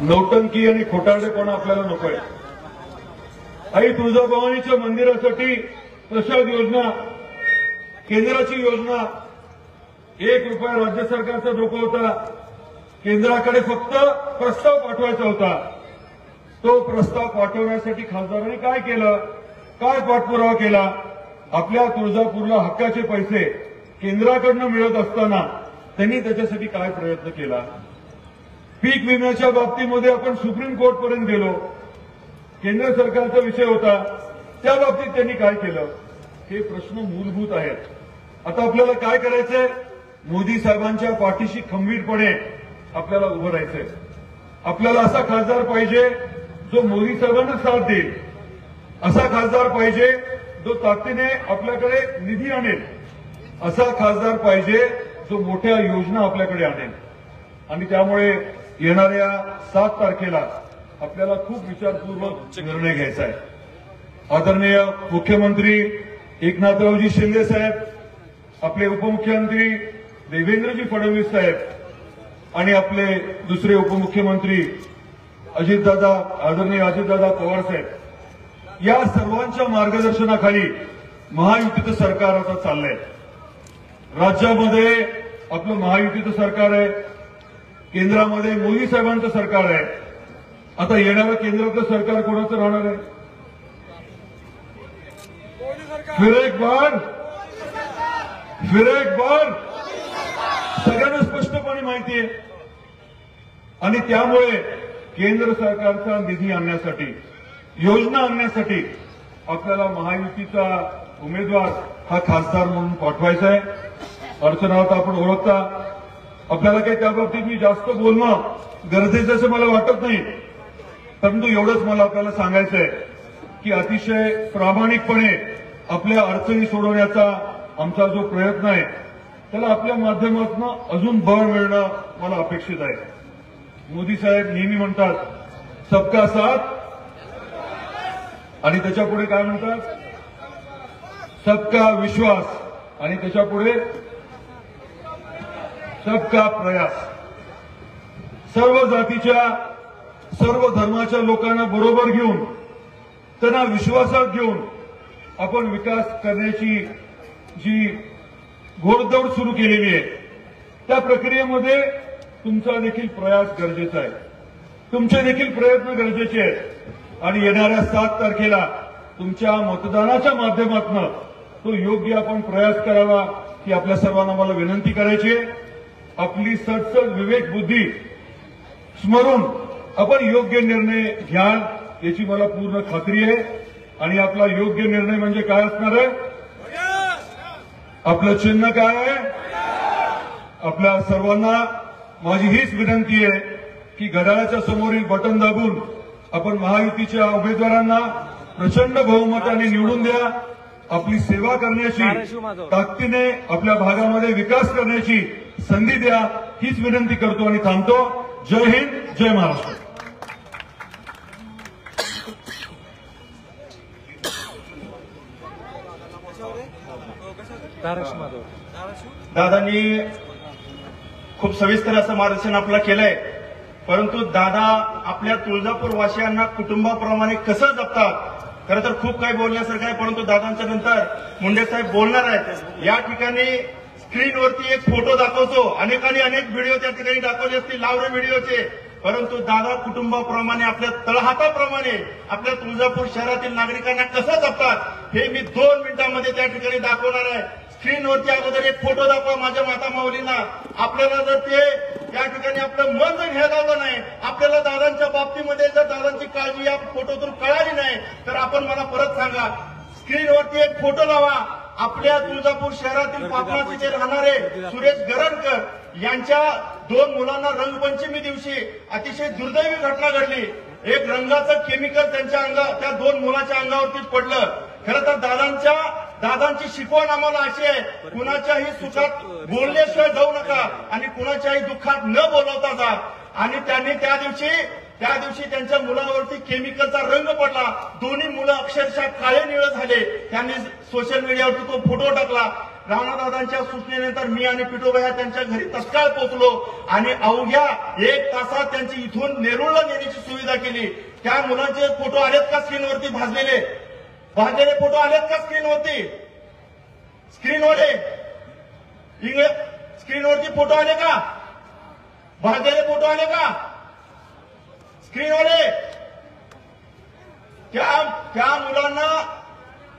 नौटंकी आणि खोटारडेपणा आपल्याला नकोय। आई तुळजाभवानीच्या मंदिरासाठी प्रसाद योजना, केंद्राची योजना, 1 रुपया राज्य सरकारचा डोकं होता। केंद्राकडे फक्त प्रस्ताव पाठवायचा होता। तो प्रस्ताव पाठवण्यासाठी खासदारांनी काय केलं, काय पाठपुरावा केला? आपल्या तुळजापूरला हक्काचे पैसे केंद्राकडून मिळत असताना त्यांनी त्याच्यासाठी काय प्रयत्न केला? पीक विम्याच्या बाबतीमध्ये आपण सुप्रीम कोर्ट पर्यंत गेलो, केंद्र सरकारचा विषय होता, त्या बाबतीत त्यांनी काय केलं? हे प्रश्न मूलभूत आहेत। आता आपल्याला काय करायचंय? मोदी साहेबांच्या पाठीशी खंबीरपणे आपल्याला उभं राहायचंय। आपल्याला असा खासदार पाहिजे जो मोदी साहेबांना साथ देईल, असा खासदार पाहिजे जो ताकदीने आपल्याकडे निधी आणेल, असा खासदार पाहिजे जो मोठ्या योजना आपल्याकडे आणेल। आणि त्यामुळे येणाऱ्या 7 तारखेला आपल्याला खूप विचारपूर्वक निर्णय घ्यायचा आहे। आदरणीय मुख्यमंत्री एकनाथरावजी शिंदे साहेब, आपले उपमुख्यमंत्री देवेंद्रजी फडणवीस साहेब आणि आपले दुसरे उपमुख्यमंत्री अजितदादा, आदरणीय अजितदादा पवार साहेब, या सर्वांच्या मार्गदर्शनाखाली महायुतीचं सरकार आता चाललंय। राज्यामध्ये आपलं महायुतीचं सरकार आहे, केंद्रामध्ये मोदी साहेबांचं सरकार आहे। आता येणारं केंद्राचं सरकार कोणाचं राहणार आहे? फिर एक बार सगळ्यांना स्पष्टपणे माहिती आहे। आणि त्यामुळे केंद्र सरकारचा निधी आणण्यासाठी, योजना आणण्यासाठी आपल्याला महायुतीचा उमेदवार हा खासदार म्हणून पाठवायचा आहे। अर्चनावत आपण ओळखता, आपल्याला काही त्या बाबतीत मी जास्त बोलणं गरजेचं असं मला वाटत नाही, परंतु एवढंच मला आपल्याला सांगायचं आहे की अतिशय प्रामाणिकपणे आपल्या अडचणी सोडवण्याचा आमचा जो प्रयत्न आहे त्याला आपल्या माध्यमातून अजून बळ मिळणं मला अपेक्षित आहे। मोदी साहेब नेहमी म्हणतात सबका साथ, आणि त्याच्यापुढे काय म्हणतात? सबका विश्वास, आणि त्याच्यापुढे सबका प्रयास। सर्व जातीच्या, सर्व धर्माच्या लोकांना बरोबर घेऊन, त्यांना विश्वासात घेऊन आपण विकास करण्याची जी घोडदौड सुरू केलेली आहे, त्या प्रक्रियेमध्ये तुमचा देखील प्रयास गरजेचा आहे, तुमचे देखील प्रयत्न गरजेचे आहेत। आणि येणाऱ्या 7 तारखेला तुमच्या मतदानाच्या माध्यमातून तो योग्य आपण प्रयास करावा ही आपल्या सर्वांना मला विनंती करायची आहे। आपली सडसड विवेक बुद्धी स्मरून आपण योग्य निर्णय घ्याल याची मला पूर्ण खात्री आहे। आणि आपला योग्य निर्णय म्हणजे काय असणार आहे? आपलं चिन्ह काय आहे? आपल्या सर्वांना माझी हीच विनंती आहे की घड्याळाच्या समोरील बटन दाबून आपण महायुतीच्या उमेदवारांना प्रचंड बहुमताने निवडून द्या। आपली सेवा करण्याची, ताकदीने आपल्या भागामध्ये विकास करण्याची संधी द्या, हीच विनंती करतो आणि थांबतो। जय हिंद, जय महाराष्ट्र। दादांनी खूप सविस्तर असं मार्गदर्शन आपल्याला केलंय, परंतु दादा आपल्या तुळजापूर वासियांना कुटुंबाप्रमाणे कसं जपतात, खरं तर खूप काही बोलण्यासारखं आहे। परंतु दादांच्या नंतर मुंडे साहेब बोलणार आहेत। या ठिकाणी स्क्रीनवरती एक फोटो दाखवतो, अनेकांनी अनेक व्हिडिओ त्या ठिकाणी दाखवले असतील, लावरे व्हिडिओचे, परंतु दादा कुटुंबाप्रमाणे, आपल्या तळहाताप्रमाणे आपल्या तुळजापूर शहरातील नागरिकांना कसं जपतात हे मी 2 मिनिटांमध्ये त्या ठिकाणी दाखवणार आहे। स्क्रीनवरती अगोदर एक फोटो दाखवा माझ्या माता माऊलींना। आपल्याला जर ते या ठिकाणी आपलं मन जर घ्यायला नाही, आपल्याला दादांच्या बाबतीमध्ये जर दादांची काळजी या फोटोतून कळाली नाही, तर आपण मला परत सांगा। स्क्रीनवरती एक फोटो लावा, आपल्या तुळजापूर शहरातील पापनाचे राहणारे सुरेश गरणकर यांच्या 2 मुलांना रंगपंचमी दिवशी अतिशय दुर्दैवी घटना घडली। एक रंगाचं केमिकल त्या 2 मुलाच्या अंगावरती पडलं। खरं तर दादांची शिकवण आम्हाला अशी आहे, कुणाच्याही सुखात बोलल्याशिवाय जाऊ नका आणि कुणाच्याही दुःखात न बोलवता जा। आणि त्यांनी त्या दिवशी त्यांच्या मुलावरती केमिकलचा रंग पडला, दोन्ही मुलं अक्षरशः काळे निळे झाले। त्यांनी सोशल मीडियावरती तो फोटो टाकला। राणादादांच्या सूचनेनंतर मी आणि पिठोभैया त्यांच्या घरी तत्काळ पोहोचलो आणि अवघ्या 1 तासात त्यांची इथून नेरूळला नेण्याची सुविधा केली. त्या मुलांचे फोटो आलेत का स्क्रीनवरती भाजलेले फोटो आलेत का स्क्रीनवरती स्क्रीनवरती फोटो आले का भाजलेले फोटो आले का स्क्रीनवाले त्या मुलांना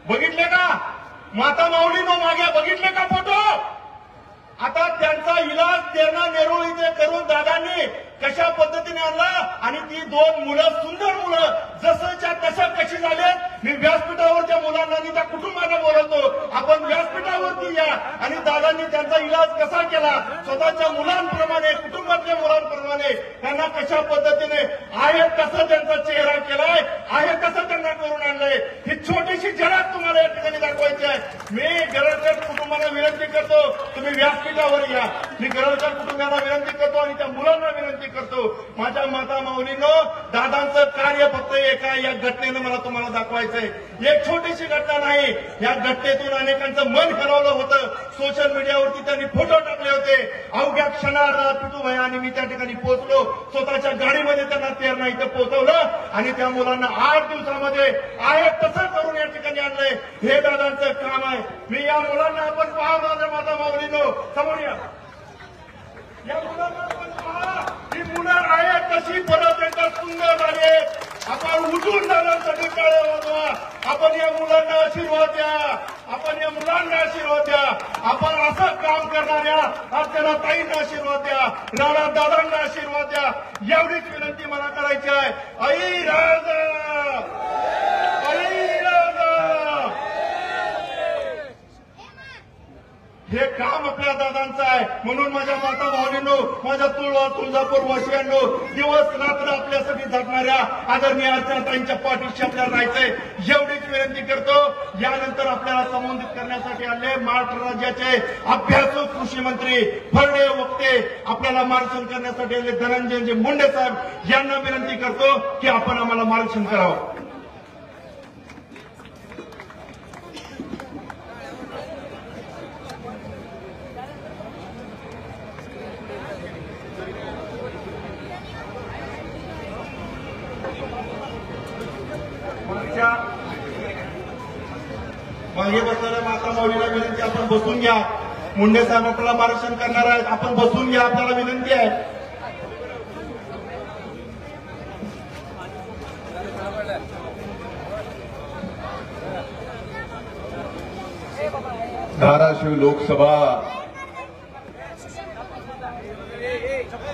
बघितले का माता माऊलीनो मागे बघितले का फोटो. आता त्यांचा इलाज त्यांना नेरूळ इथे करून दादांनी कशा पद्धतीने आणला आणि ती 2 मुलं सुंदर मुलं जसंच्या तशा कशी झालेत. मी व्यासपीठावरच्या मुलांना आणि त्या कुटुंबाला बोलवतो आपण व्यासपीठावरती या आणि दादांनी त्यांचा इलाज कसा केला स्वतःच्या मुलांप्रमाणे कुटुंबातल्या मुलांप्रमाणे त्यांना कशा पद्धतीने आहे कसं त्यांचा चेहरा केलाय आहे कसं त्यांना करून आणलंय ही छोटीशी झलक तुम्हाला या ठिकाणी दाखवायची आहे. मी गरजकर कुटुंबाला विनंती करतो तुम्ही व्यासपीठावर या. मी गरजकर कुटुंबाला विनंती करतो आणि त्या मुलांना विनंती करतो माझ्या माता माऊलीनो दादांचं कार्य फक्त एका या घटनेनं मला तुम्हाला दाखवायचंय. एक छोटीशी घटना नाही या घटनेतून अनेकांचं मन हरवलं होतं. सोशल मीडियावरती त्यांनी फोटो टाकले होते. अवघ्या क्षणार्धात पिठूभैया आणि मी त्या ठिकाणी पोहोचलो. स्वतःच्या गाडीमध्ये त्यांना तेरणा इथं पोहोचवलं आणि त्या मुलांना 8 दिवसामध्ये आहे तसं करून या ठिकाणी आणलंय. हे दादांचं काम आहे. मी या मुलांना आपण पहा माझ्या माता माऊलीनो समोर या मुलांना आपण पहा ही मुलं आहे कशी परत एकदा सुंदर झाले. आपण उठून जाण्यासाठी टाळ्या वाजवा. आपण या मुलांना आशीर्वाद द्या आपण या मुलांना आशीर्वाद द्या. आपण असं काम करणाऱ्या अर्चना ताईंना आशीर्वाद द्या राणा दादांना आशीर्वाद द्या. एवढीच विनंती मला करायची आहे. आई राजा हे काम आपल्या दादांचं आहे. म्हणून माझ्या माता भावनींनो माझ्या तुळजापूर वासियांनो दिवस रात्र आपल्यासाठी झटणाऱ्या आदरणीय अर्चनाताईंच्या पाठीशी आपल्याला राहायचंय. एवढीच विनंती करतो. यानंतर आपल्याला संबोधित करण्यासाठी आले महाराष्ट्र राज्याचे अभ्यासू कृषी मंत्री फरडे वक्ते आपल्याला मार्गदर्शन करण्यासाठी आले धनंजय मुंडे साहेब यांना विनंती करतो की आपण आम्हाला मार्गदर्शन करावं. मागे बसणाऱ्या माता माऊलीला विनंती आपण बसून घ्या. मुंडे साहेब आपल्याला मार्गदर्शन करणार आहेत. आपण बसून घ्या आपल्याला विनंती आहे. धाराशिव लोकसभा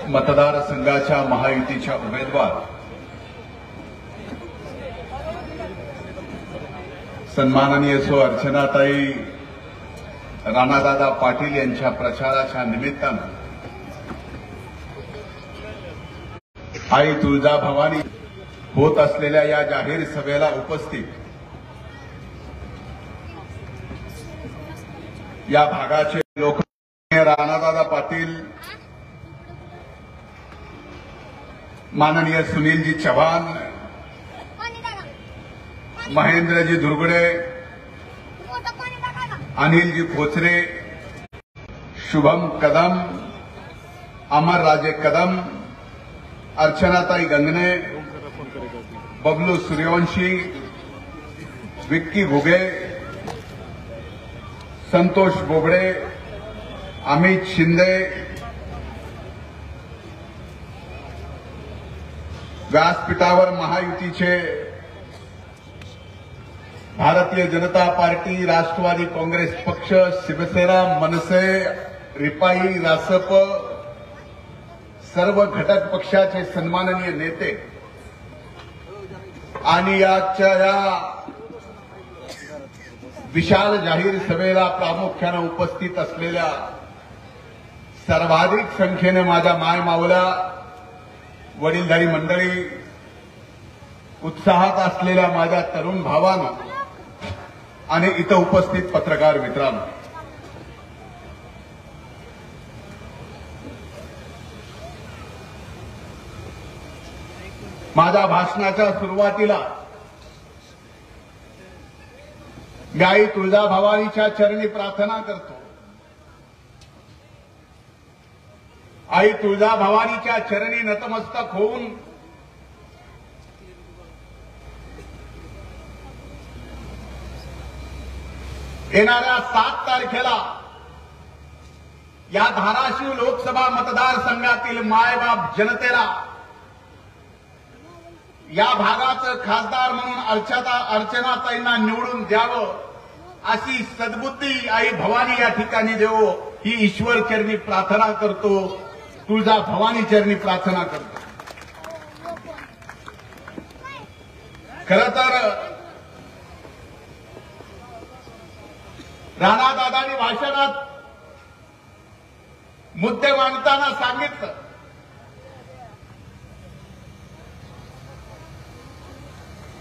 मतदारसंघाच्या महायुतीच्या उमेदवार सन्माननीय सो अर्चनाताई राणादादा पाटील यांच्या प्रचाराच्या निमित्तानं आई तुळजाभवानी होत असलेल्या या जाहीर सभेला उपस्थित या भागाचे लोक राणादादा पाटील माननीय सुनीलजी चव्हाण महेंद्रजी दुर्गुडे अनिलजी खोचरे शुभम कदम अमरराजे कदम अर्चनाताई गंगने बबलू सूर्यवंशी विक्की घुगे संतोष बोबडे अमित शिंदे व्यासपीठावर महायुतीचे भारतीय जनता पार्टी राष्ट्रवादी काँग्रेस पक्ष शिवसेना मनसे रिपाई रासप सर्व घटक पक्षाचे सन्माननीय नेते आणि याच्या या विशाल जाहीर सभेला प्रामुख्याने उपस्थित असलेल्या सर्वाधिक संख्येने माझ्या माय मावल्या वडीलधारी मंडळी उत्साहात असलेल्या माझ्या तरुण भावांनो आणि इथं उपस्थित पत्रकार मित्रांनो, माझ्या भाषणाच्या सुरुवातीला मी आई तुळजाभवानीच्या चरणी प्रार्थना करतो आई तुळजाभवानीच्या चरणी नतमस्तक होऊन येणाऱ्या 7 तारखेला या धाराशिव लोकसभा मतदारसंघातील मायबाप जनतेला या भागाचं खासदार म्हणून अर्चनाताईंना निवडून द्यावं अशी सद्बुद्धी आई भवानी या ठिकाणी देवो ही ईश्वर चरणी प्रार्थना करतो, तुळजा भवानी चरणी प्रार्थना करतो. खरं तर राणादादांनी भाषणात मुद्दे मांडताना सांगितलं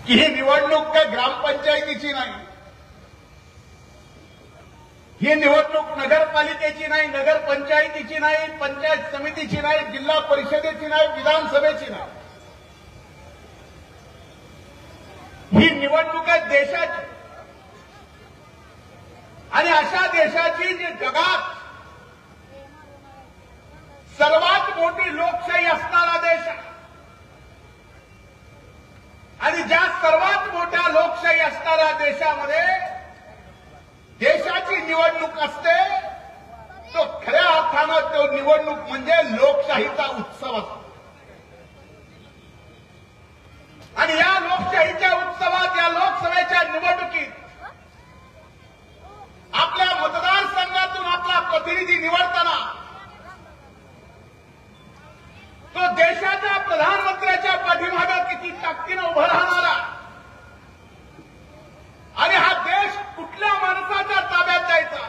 की ही निवडणूक काय ग्रामपंचायतीची नाही, ही निवडणूक नगरपालिकेची नाही, नगरपंचायतीची नाही, पंचायत समितीची नाही, जिल्हा परिषदेची नाही, विधानसभेची नाही. ही निवडणूक आहे देशाची. आणि अशा देशाची जी जगात सर्वात मोठी लोकशाही असणारा देश आहे आणि ज्या सर्वात मोठ्या लोकशाही असणाऱ्या देशामध्ये देशाची निवडणूक असते तो खऱ्या अर्थानं तो निवडणूक म्हणजे लोकशाहीचा उत्सव असतो. आणि या लोकशाहीच्या उत्सवात या लोकसभेच्या निवडणुकीत आपल्या मतदारसंघातून आपला प्रतिनिधी निवडताना तो देशाच्या प्रधानमंत्र्याच्या पाठीमागे किती ताकदीनं उभं राहणारा आणि हा देश कुठल्या माणसाच्या ताब्यात द्यायचा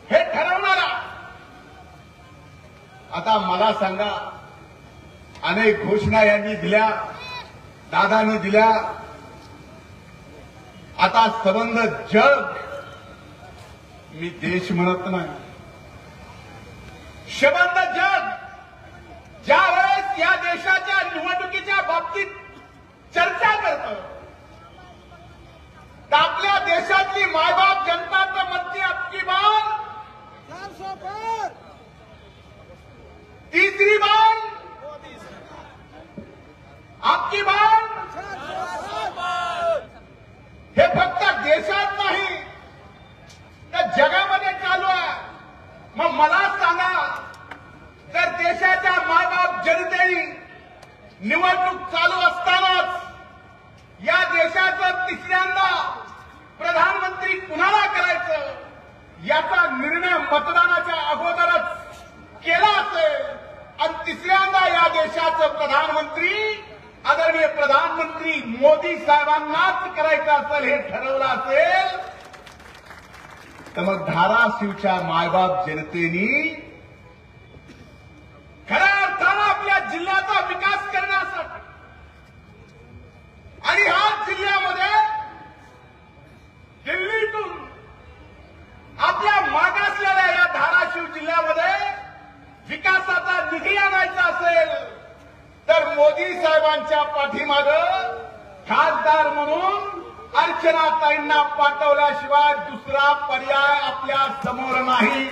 हे ठरवणारा. आता मला सांगा, अनेक घोषणा यांनी दिल्या, दादांनी दिल्या. आता संबंध जग, मी देश म्हणत नाही, संबंध जग ज्या वेळेस या देशाच्या निवडणुकीच्या बाबतीत चर्चा करतो तर आपल्या देशातली मायबाप जनता तर म्हणते आपकी बार 400 तीसरी बार आपकी बार. हे फक्त देशात नाही तर जगामध्ये चालू आहे. मग मला सांगा, जर देशाच्या मायबाप जनतेने निवडणूक चालू असतानाच या देशाचं तिसऱ्यांदा प्रधानमंत्री कुणाला करायचं याचा निर्णय मतदानाच्या अगोदरच केला असेल आणि तिसऱ्यांदा या देशाचं प्रधानमंत्री आदरणीय प्रधानमंत्री मोदी साहेबांनाच करायचं असेल हे ठरवलं असेल तर मग धाराशिवच्या मायबाप जनतेनी खऱ्या अर्थानं आपल्या जिल्ह्याचा विकास करण्यासाठी आणि ह्या जिल्ह्यामध्ये दिल्लीतून आपल्या मागासलेल्या या धाराशिव जिल्ह्यामध्ये विकासाचा निधी आणायचा असेल तर मोदी साहेबांच्या पाठीमागं खासदार म्हणून अर्चनाताईंना पाठवल्याशिवाय दुसरा पर्याय आपल्या समोर नाही.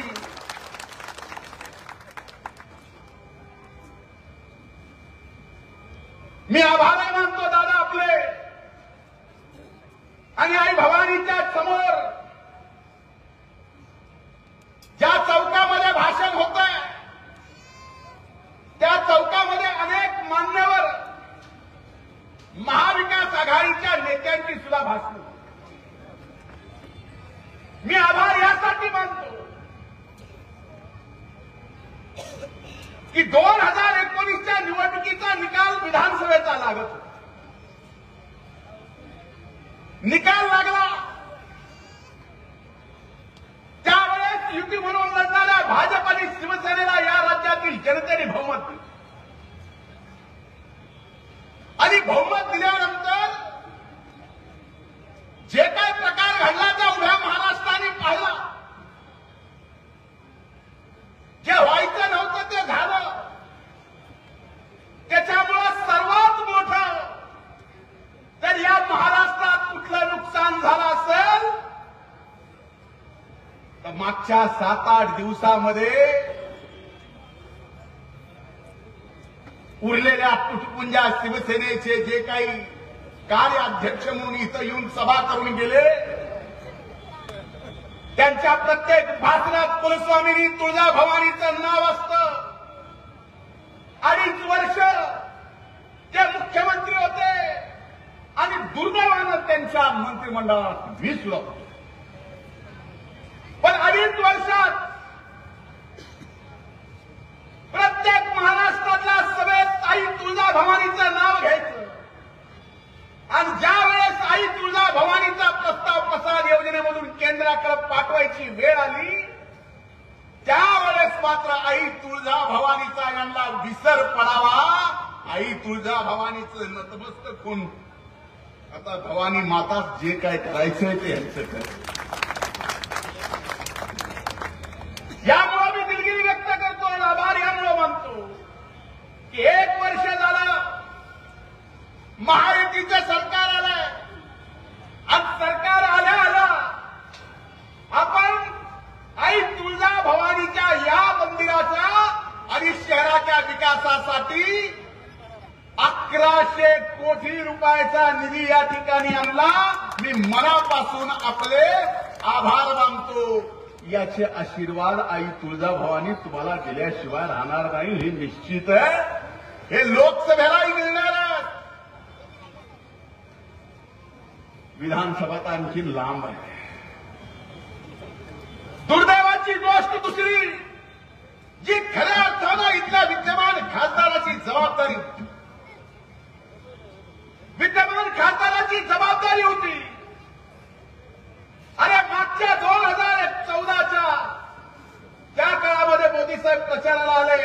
मी आभार मानतो दादा आपले आणि आई भवानीच्या समोर ज्या चौकामध्ये भाषण होत आहे त्या चौकामध्ये अनेक मान्यवर महाविकास आघाडीच्या नेत्यांची सुद्धा भाषण. मी आभार यासाठी मानतो की 2019च्या निवडणुकीचा निकाल विधानसभेचा लागत होता. निकाल लागला त्यावेळेस युती म्हणून लढणाऱ्या भाजप आणि शिवसेनेला या राज्यातील जनतेने बहुमत दिलं आणि बहुमत दिल्यानंतर जे काही प्रकार घडला त्या उभ्या महाराष्ट्राने पाहिला. जे व्हायचं नव्हतं ते झालं. त्याच्यामुळं सर्वात मोठं जर या महाराष्ट्रात कुठलं नुकसान झालं असेल तर मागच्या 7-8 दिवसामध्ये उरलेल्या तुटपुंजा शिवसेनेचे जे काही कार्याध्यक्ष म्हणून इथं येऊन सभा करून गेले, त्यांच्या प्रत्येक भाषणात कुलस्वामिनी तुळजाभवानीचं नाव असतं. 2.5 वर्ष ते मुख्यमंत्री होते आणि दुर्दैवानं त्यांच्या मंत्रिमंडळात 20 लोक होते. पण 2.5 वर्षात प्रत्येक महाराष्ट्रातल्या सभेत आई तुळजाभवानीचं नाव घ्यायचं आणि ज्या वेळेस आई तुळजाभवानीचा प्रस्ताव प्रसाद योजनेमधून केंद्राकडे पाठवायची वेळ आली, त्यावेळेस मात्र आई तुळजाभवानीचा यांना विसर पडावा. आई तुळजाभवानीचं नतमस्तक होऊन आता भवानी माता जे काय करायचंय ते यांचं कर. यामुळे मी दिलगिरी व्यक्त करतो आणि आभार यामुळे मानतो की 1 वर्ष झालं महायुतीचं सरकार आलंय आणि सरकार आल्या आपण आई तुळजाभवानीच्या या मंदिराचा आणि शहराच्या विकासासाठी 1100 कोटी रुपयाचा निधी या ठिकाणी आणला. मी मनापासून आपले आभार मानतो. याचे आशीर्वाद आई तुळजाभवानी तुम्हाला दिल्याशिवाय राहणार नाही, हे निश्चित आहे. हे लोकसभेलाही मिळणार आहे. विधानसभा तर आणखी लांब आहे. दुर्दैवाची गोष्ट दुसरी, जी खऱ्या अर्थानं इथल्या विद्यमान खासदाराची जबाबदारी होती. अरे मागच्या 2014च्या त्या काळामध्ये मोदी साहेब प्रचाराला आले.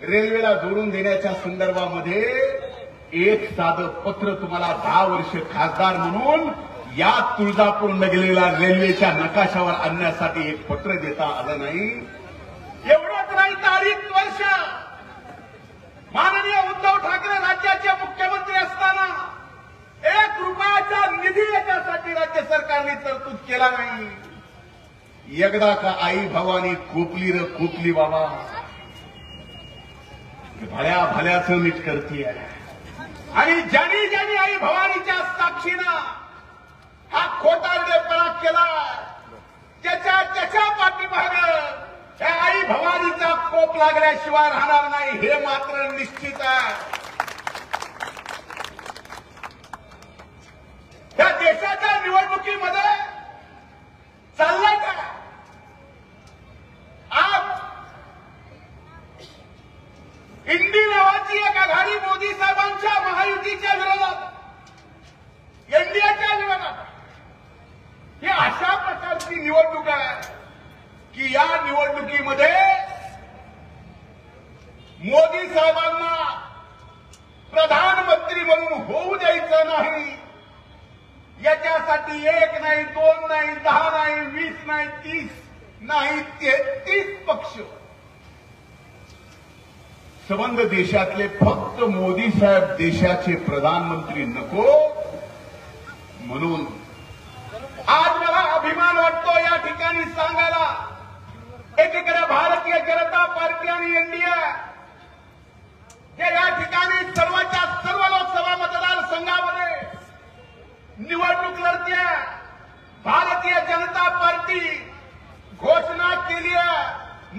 रेल्वेला जोडून देण्याच्या संदर्भामध्ये एक साधं पत्र तुम्हाला 10 वर्ष खासदार म्हणून या तुळजापूर नगरीला रेल्वेच्या नकाशावर आणण्यासाठी एक पत्र देता आलं नाही. एवढंच नाही, 2.5 वर्ष माननीय उद्धव ठाकरे राज्याचे मुख्यमंत्री असताना 1 रुपयाचा निधी याच्यासाठी राज्य सरकारने तरतूद केला नाही. एकदा का आई भवानी कोपली र कोपली बाबा, भल्या भल्याचं नीट करते. आणि ज्यांनी आई भवानीच्या साक्षीनं हा खोटारडेपणा केला, त्याच्या पाठीमागं त्या आई भवानीचा कोप लागल्याशिवाय राहणार नाही, हे मात्र निश्चित आहे. त्या देशाच्या निवडणुकीमध्ये चाललंय का? आज इंडी नावाची एक आघाडी मोदी साहेबांच्या महायुतीच्या विरोधात, एनडीएच्या विरोधात, ही अशा प्रकारची निवडणूक आहे की या निवडणुकीमध्ये मोदी साहेबांना प्रधानमंत्री म्हणून होऊ द्यायचं नाही. याच्यासाठी 1 नाही, 2 नाही, 10 नाही, 20 नाही, 30 नाही, 33 पक्ष संबंध देशातले फक्त मोदी साहेब देशाचे प्रधानमंत्री नको म्हणून आज मला अभिमान वाटतो या ठिकाणी सांगायला. एकीकडे भारतीय जनता पार्टी आणि एनडीए जे या ठिकाणी सर्वच्या सर्व लोकसभा मतदारसंघामध्ये निवडणूक लढते. भारतीय जनता पार्टी घोषणा केली आहे,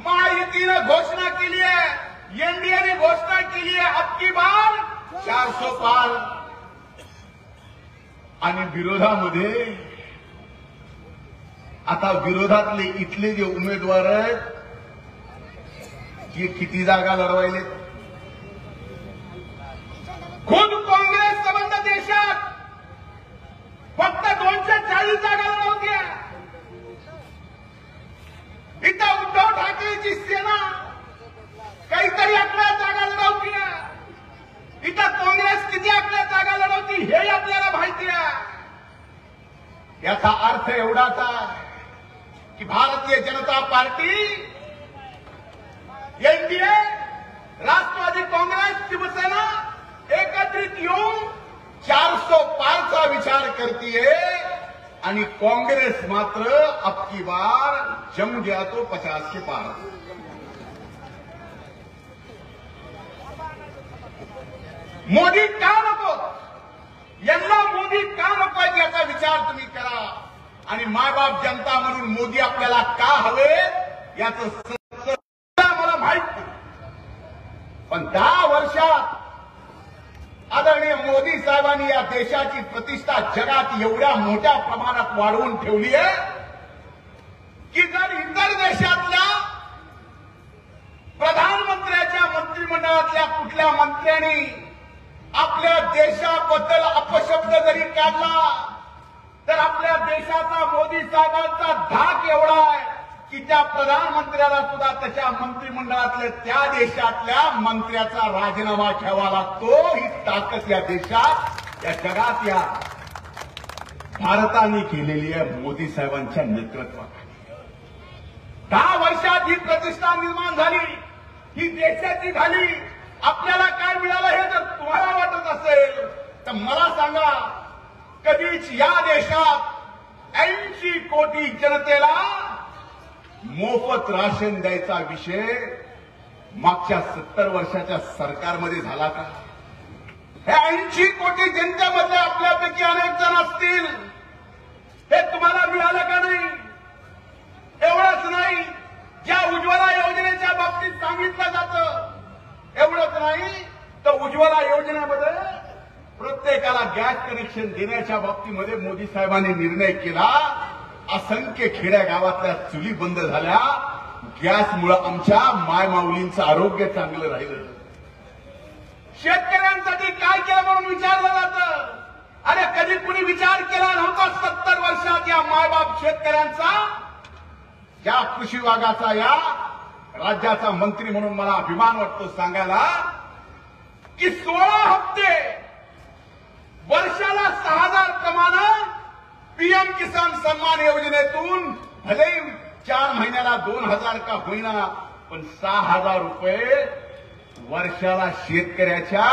महायुतीनं घोषणा केली आहे, एनडीएने घोषणा केली आहे अब की बार 400 पार. आणि विरोधामध्ये आता विरोधातले इथले जे उमेदवार आहेत हे किती जागा लढवायले? खुद काँग्रेस संबंध देशात फक्त 240 जागा लढवत्या. इथं उद्धव ठाकरेची सेना काहीतरी 11 जागा लढवत्या. इथं काँग्रेस किती 11 जागा लढवती हे आपल्याला माहिती आहे. याचा अर्थ एवढाच आहे की भारतीय जनता पार्टी, एनडीए, राष्ट्रवादी काँग्रेस, शिवसेना एकत्रित येऊन 400 पारचा विचार करतीये आणि काँग्रेस मात्र अब की बार जम गया तो 50 के पार. मोदी का नको, यांना मोदी का नको याचा विचार तुम्ही करा. आणि मायबाप जनता म्हणून मोदी आपल्याला का हवे याचं मला माहित नाही. पण 10 वर्षात आदरणीय मोदी साहेबांनी या देशाची प्रतिष्ठा जगात एवढ्या मोठ्या प्रमाणात वाढवून ठेवली आहे की जर इतर देशातल्या प्रधानमंत्र्याच्या मंत्रिमंडळातल्या कुठल्या मंत्र्यांनी आपल्या देशाबद्दल अपशब्द जरी काढला तर आपल्या देशाचा मोदी साहेबांचा धाक एवढा आहे की त्या प्रधानमंत्र्याला सुद्धा त्याच्या मंत्रिमंडळातल्या त्या देशातल्या मंत्र्याचा राजीनामा घ्यावा लागतो. ही ताकद या देशात, या जगात, या भारताने केलेली आहे मोदी साहेबांच्या नेतृत्वात. 10 वर्षात ही प्रतिष्ठा निर्माण झाली, ही देशाची झाली. आपल्याला काय मिळालं हे जर तुम्हाला वाटत असेल तर मला सांगा, कधीच या देशात 80 कोटी जनतेला मोफत राशन द्यायचा विषय मागच्या 70 वर्षाच्या सरकारमध्ये झाला का? हे 80 कोटी जनतेमध्ये आपल्यापैकी अनेक जण असतील, हे तुम्हाला मिळालं का नाही? एवढंच नाही, ज्या उज्ज्वला योजनेच्या बाबतीत सांगितलं जातं एवढंच नाही, तर उज्ज्वला योजनेमध्ये प्रत्येकाला गॅस कनेक्शन देण्याच्या बाबतीमध्ये मोदी साहेबांनी निर्णय केला. असंख्य खेड्या गावातल्या चुली बंद झाल्या. गॅसमुळे आमच्या मायमाऊलींचं आरोग्य चांगलं राहिलं. शेतकऱ्यांसाठी काय केलं म्हणून विचारलं जातं. अरे कधी कुणी विचार केला नव्हता 70 वर्षात या मायबाप शेतकऱ्यांचा. या कृषी विभागाचा या राज्याचा मंत्री म्हणून मला अभिमान वाटतो सांगायला की 16 हप्ते वर्षाला 6,000 प्रमाणे पीएम किसान सन्मान योजनेतून भले 4 महिन्याला 2,000 का होईना पण 6,000 रुपये वर्षाला शेतकऱ्याच्या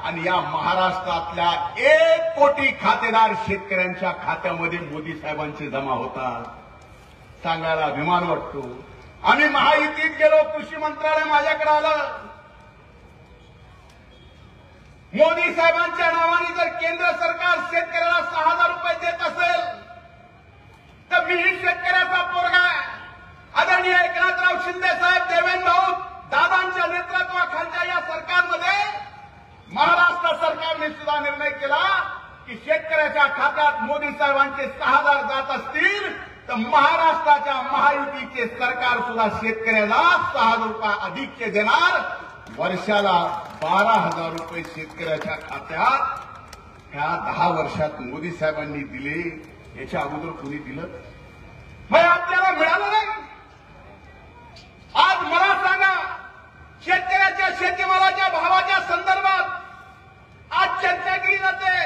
आणि या महाराष्ट्रातल्या 1 कोटी खातेदार शेतकऱ्यांच्या खात्यामध्ये मोदी साहेबांचे जमा होतात. सांगायला अभिमान वाटतो. आम्ही महायुतीत गेलो, कृषी मंत्रालय माझ्याकडे आलं. मोदी साहेबांच्या नावाने जर केंद्र सरकार शेतकऱ्याला 6,000 रुपये देत असेल तर मीही शेतकऱ्याचा पोरगा आहे. आदरणीय एकनाथराव शिंदे साहेब, देवेंद्र भाऊ दादांच्या नेतृत्वाखालच्या या सरकारमध्ये महाराष्ट्र सरकारने सुद्धा निर्णय केला की शेतकऱ्याच्या खात्यात मोदी साहेबांचे 6,000 जात असतील तर महाराष्ट्राच्या महायुतीचे सरकार सुद्धा शेतकऱ्याला 6,000 रुपये अधिकचे देणार. वर्षाला 12,000 रुपये शेतकऱ्याच्या खात्यात ह्या 10 वर्षात मोदी साहेबांनी दिले. याच्या अगोदर कोणी दिलं? मग आपल्याला मिळालं नाही. आज मला सांगा, शेतकऱ्याच्या शेतीमालाच्या भावाच्या संदर्भात आज चर्चा केली जाते.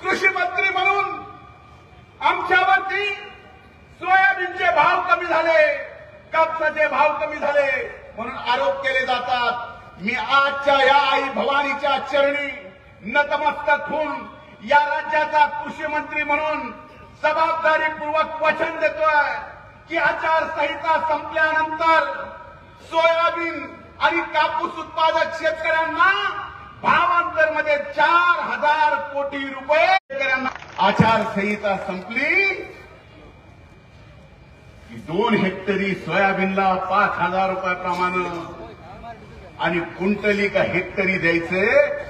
कृषी मंत्री म्हणून आमच्यावरती सोयाबीनचे भाव कमी झाले, कापसाचे भाव कमी झाले म्हणून आरोप केले जातात. मी आजच्या या आई भवानीच्या चरणी नतमस्तक होऊन या राज्याचा कृषी मंत्री म्हणून जबाबदारीपूर्वक वचन देतोय की आचारसंहिता संपल्यानंतर सोयाबीन आणि कापूस उत्पादक शेतकऱ्यांना भावांतरमध्ये 4,000 कोटी रुपये शेतकऱ्यांना. आचारसंहिता संपली की 2 हेक्टरी सोयाबीनला 5,000 रुपयाप्रमाणे आणि क्विंटली का हेक्टरी द्यायचे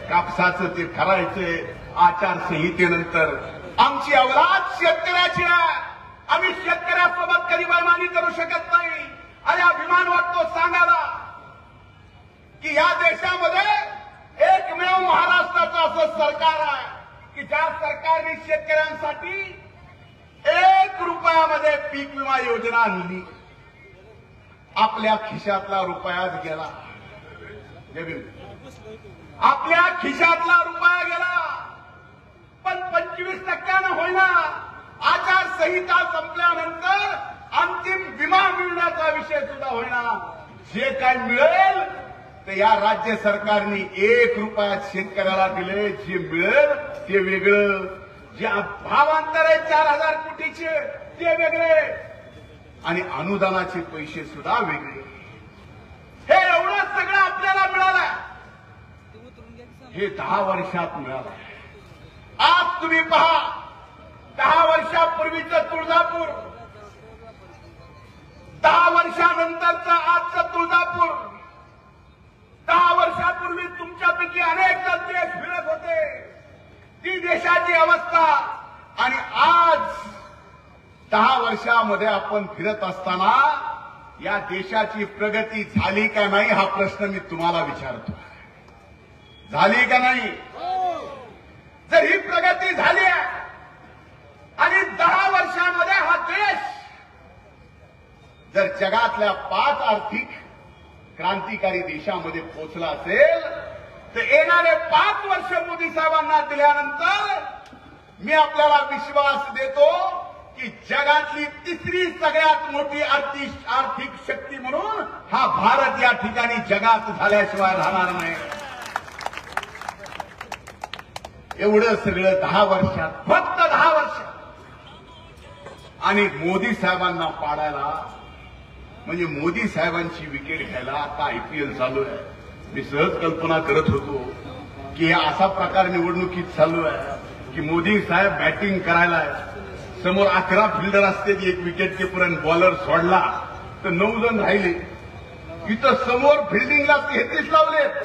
कापसाचं ते ठरायचे. आचारसंहितेनंतर आमची अवलाद शेतकऱ्याची आहे. आम्ही शेतकऱ्यासोबत कधी बेईमानी करू शकत नाही. आणि अभिमान वाटतो सांगायला की या देशामध्ये एकमेव महाराष्ट्राचं असं सरकार आहे की ज्या सरकारने शेतकऱ्यांसाठी 1 रुपयामध्ये पीक विमा योजना आणली. आपल्या खिशातला रुपयाच गेला. आपल्या खिशातला रुपया गेला, पण 25% होईना. आचारसंहिता संपल्यानंतर अंतिम विमा मिळण्याचा विषय सुद्धा होईना. जे काय मिळेल ते या राज्य सरकारने 1 रुपयात शेतकऱ्याला दिले. जे मिळेल ते वेगळं, जे भावांतर आहे 4,000 कोटीचे ते वेगळे आणि अनुदानाचे पैसे सुद्धा वेगळे. हे एवढं सगळं आपल्याला मिळालं. हे 10 वर्षात मिळालं. आज तुम्ही पहा, 10 वर्षापूर्वीचं तुळजापूर, 10 वर्षानंतरचं आजचं तुळजापूर, 10 वर्षापूर्वी तुमच्यापैकी अनेक जण देश फिरत होते, ती देशाची अवस्था, आणि आज 10 वर्षामध्ये आपण फिरत असताना या देशाची प्रगती झाली का नाही हा प्रश्न मी तुम्हाला विचारतो. झाली का नाही? जर ही प्रगती झाली आणि 10 वर्षामध्ये हा देश जर जगातल्या 5 आर्थिक क्रांतिकारी देशामध्ये पोहोचला असेल, तर येणारे 5 वर्ष मोदी साहेबांना दिल्यानंतर मी आपल्याला विश्वास देतो की जगातली 3री सगळ्यात मोठी आर्थिक शक्ती म्हणून हा भारत या ठिकाणी जगात झाल्याशिवाय राहणार नाही. एवढं सगळं 10 वर्षात, फक्त 10 वर्षात. आणि मोदी साहेबांना पाडायला, म्हणजे मोदी साहेबांची विकेट घ्यायला आता IPL चालू आहे. मी सहज कल्पना करत होतो की असा प्रकार निवडणुकीत चालू आहे की मोदी साहेब बॅटिंग करायला आहे, समोर 11 फिल्डर असते, एक विकेट कीपर आणि बॉलर सोडला तर 9 जण राहिले. इथं समोर फिल्डिंगला 33 लावलेत,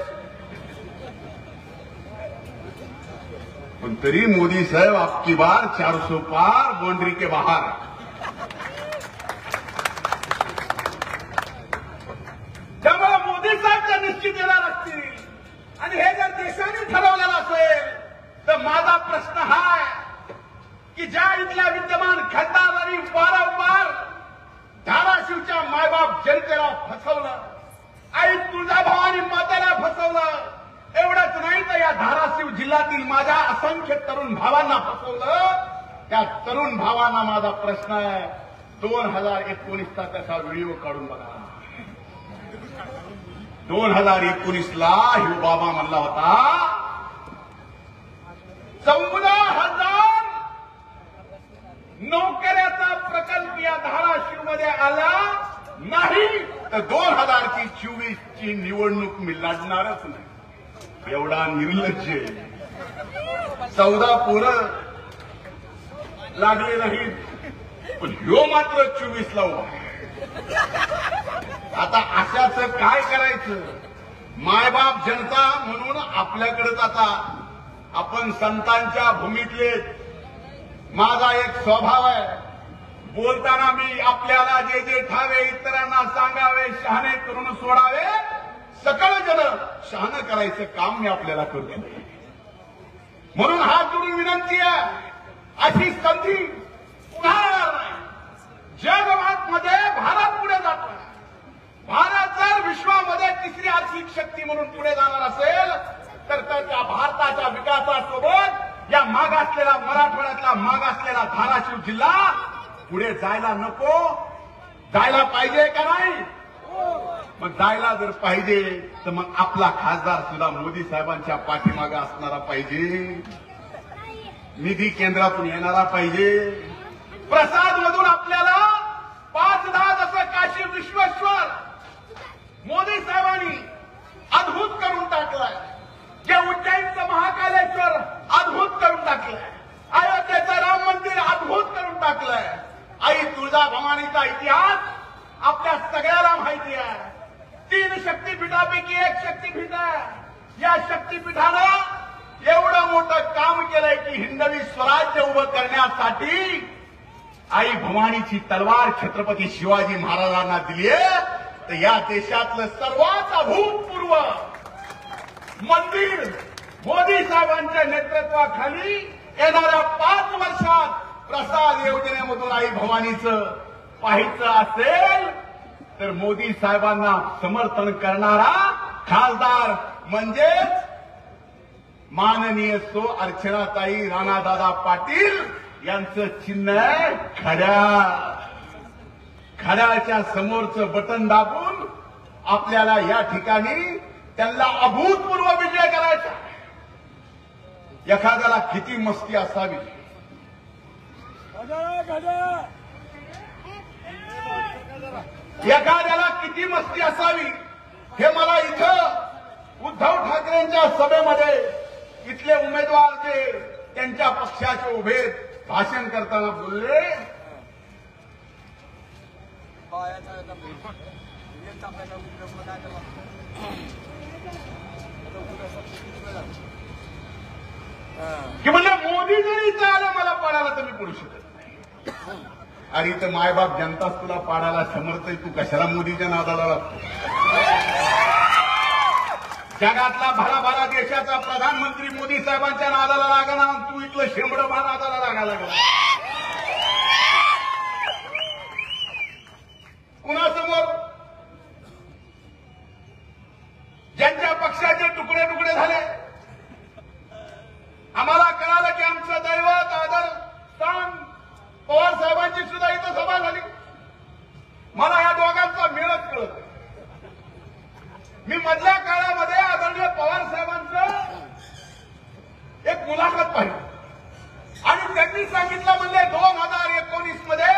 पण तरी मोदी साहेब आपकी बार 400 पार, बाउंड्री के बाहर. त्यामुळे मोदी साहेब जर निश्चित येणार असतील आणि हे जर देशाने ठरवलेलं असेल, तर माझा प्रश्न हा आहे की ज्या इथल्या विद्यमान खासदारांनी वारंवार धाराशिवच्या मायबाप जनतेला फसवलं, आई तुळजाभवानी मातेला फसवलं, एवढंच नाही तर या धाराशिव जिल्ह्यातील माझ्या असंख्य तरुण भावांना फसवलं. त्या तरुण भावांना माझा प्रश्न आहे, 2019चा त्याचा व्हिडिओ काढून बघा. 2019ला हिरो बाबा म्हणला होता 14,000 नोकऱ्याचा प्रकल्प या धाराशिवमध्ये आला नाही, तर 2024ची निवडणूक मी लढणारच नाही. एवढा निर्लज्ज. 14 पोरं लागले नाहीत, पण ह्यो मात्र 24ला उभा. आता अशाच काय करायचं? मायबाप जनता म्हणून आपल्याकडेच आता आपण संतांच्या भूमीतले. माझा एक स्वभाव आहे, बोलताना मी आपल्याला जे जे ठावे इतरांना सांगावे, शहाणे करून सोडावे, सकळ जन शहाणं करायचं काम मी आपल्याला करतो. म्हणून हात जोडून विनंती आहे, अशी संधी पुन्हा येणार नाही. जगभरामध्ये भारत पुढे जातोय. भारत जर विश्वामध्ये 3री आर्थिक शक्ती म्हणून पुढे जाणार असेल, तर त्या भारताच्या विकासासोबत या मागासलेला, मराठवाड्यातला मागासलेला धाराशिव जिल्हा पुढे जायला नको, जायला पाहिजे का नाही? मग जायला जर पाहिजे तर मग आपला खासदार सुद्धा मोदी साहेबांच्या पाठीमागे असणारा पाहिजे, निधी केंद्रातून येणारा पाहिजे. प्रसाद मधून आपल्याला 5-10 जसं काशी विश्वेश्वर मोदी साहेबांनी अद्भुत करून टाकलाय, जे उज्जैनचं महाकालेश्वर अद्भुत करून टाकलंय, अयोध्येचं राम मंदिर अद्भुत करून टाकलंय. आई तुळजाभवानीचा इतिहास आपल्या सगळ्याला माहिती आहे. 3 शक्तीपीठापैकी एक शक्तीपीठ आहे. या शक्तीपीठानं एवढं मोठं काम केलंय की हिंदवी स्वराज्य उभं करण्यासाठी आई भवानीची तलवार छत्रपती शिवाजी महाराजांना दिली आहे. तर या देशातलं सर्वात अभूतपूर्व मंदिर मोदी साहेबांच्या नेतृत्वाखाली येणाऱ्या 5 वर्षात प्रसाद योजनेमधून आई भवानीचं पाहायचं असेल, तर मोदी साहेबांना समर्थन करणारा खासदार म्हणजेच माननीय सो अर्चनाताई राणादादा पाटील यांचं चिन्ह आहे खड्याळ. खड्याळच्या समोरचं बटन दाबून आपल्याला या ठिकाणी त्यांना अभूतपूर्व विजय करायचा. एखाद्याला किती मस्ती असावी, एखाद्याला किती मस्ती असावी हे मला इथं उद्धव ठाकरेंच्या सभेमध्ये इथले उमेदवार जे त्यांच्या पक्षाचे उभे भाषण करताना बोलले, की म्हणजे मोदी जरी इथं आलं मला पाडायला तर मी पडू शकत नाही. अरे इथं मायबाप जनताच तुला पाडायला समर्थ आहे, तू कशाला मोदीच्या नादाला लागतो? जगातला भराभरा देशाचा प्रधानमंत्री मोदी साहेबांच्या नादाला लागला, तू इथलं शेंबडं नादाला लागायला लागला. कुणासमोर? ज्यांच्या पक्षाचे तुकडे तुकडे झाले. आम्हाला कळालं की आमचं दैवत आदर स्थान पवार साहेबांची सुद्धा इथं सभा झाली. मला या दोघांचा मेळच कळत. मी मधल्या काळामध्ये आदरणीय पवार साहेबांचं एक मुलाखत पाहिली आणि त्यांनी सांगितलं म्हणजे 2019 मध्ये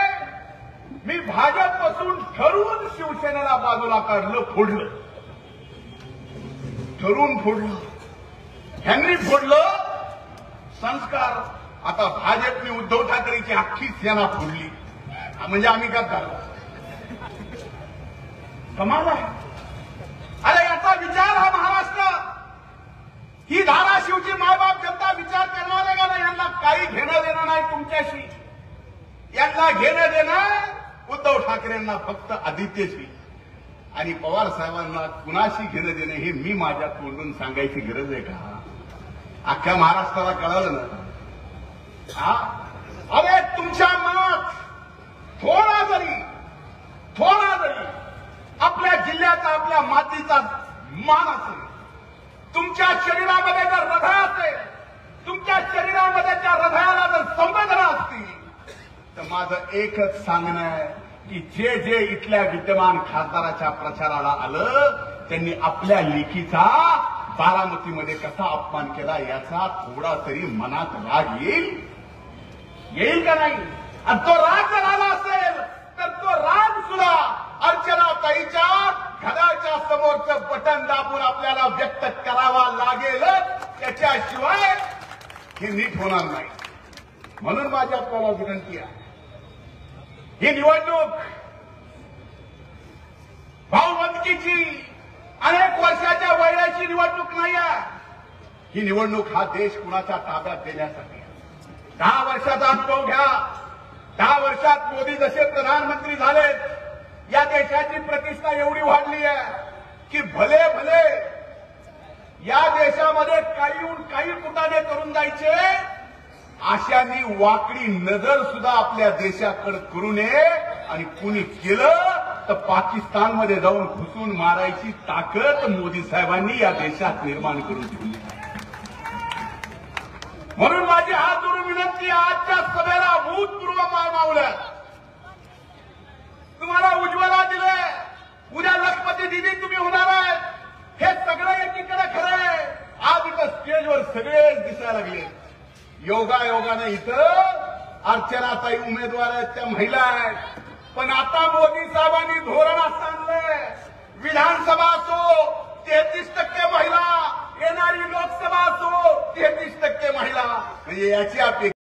मी भाजपपासून ठरवून शिवसेनेला बाजूला काढलं, फोडलं. ठरवून फोडलं, ह्यांनी फोडलं संस्कार. आता भाजपने उद्धव ठाकरेची अख्खी सेना फोडली म्हणजे आम्ही काय झालो? कमाल आहे. अरे याचा विचार हा महाराष्ट्र, ही धाराशिवची मायबाप जनता विचार करणार आहे का नाही? यांना काही घेणं देणं नाही तुमच्याशी. यांना घेणं देणं उद्धव ठाकरेंना फक्त आदित्यशी आणि पवार साहेबांना कुणाशी घेणं देणं हे मी माझ्या तोंडून सांगायची गरज आहे का? अख्ख्या महाराष्ट्राला कळालं ना. हा अरे तुमच्या मनात थोडा जरी आपल्या जिल्ह्याचा, आपल्या मातीचा मान असेल, तुमच्या शरीरामध्ये जर हृदय असेल, तुमच्या शरीरामध्ये त्या हृदयाला जर संवेदना असतील, तर माझं एकच सांगणं आहे की जे जे इथल्या विद्यमान खासदाराच्या प्रचाराला आलं त्यांनी आपल्या लेखीचा बारामतीमध्ये कसा अपमान केला याचा थोडा तरी मनात राग येईल का नाही? आणि तो राग जर आला असेल तर तो राग सुद्धा अर्चनाताईच्या घराच्या समोरचं बटन दाबून आपल्याला व्यक्त करावा लागेल. त्याच्याशिवाय हे नीट होणार नाही. म्हणून माझी आपल्याला विनंती आहे, ही निवडणूक भाऊबंदकीची अनेक वर्षाच्या वैराची निवडणूक नाही आहे. ही निवडणूक हा देश कुणाच्या ताब्यात देण्यासाठी. 10 वर्षाचा अनुभव घ्या. 10 वर्षात मोदी जसे प्रधानमंत्री झालेत, या देशाची प्रतिष्ठा एवढी वाढली आहे की भले या देशामध्ये काही कुटाने करून जायचे, अशांनी वाकडी नजर सुद्धा आपल्या देशाकडे करू नये. आणि कुणी केलं तर पाकिस्तानमध्ये जाऊन घुसून मारायची ताकद मोदी साहेबांनी या देशात निर्माण करून ठेवली. म्हणून माझी हात जोडून विनंती, आजच्या सभेला भूतपूर्व मावलं. तुम्हाला उज्ज्वला दिलंय, उद्या लखपती दिदी तुम्ही होणार आहे. हे सगळं एकीकडे खरं आहे. आज इथं स्टेजवर सगळेच दिसायला लागले. योगायोगाने इथं अर्चनाताई उमेदवार आहेत, त्या महिला आहेत. पण आता मोदी साहेबांनी धोरण असं आणलंय, विधानसभा असो 33% महिला, येणारी लोकसभा असो 33% महिला. म्हणजे याची अपेक्षा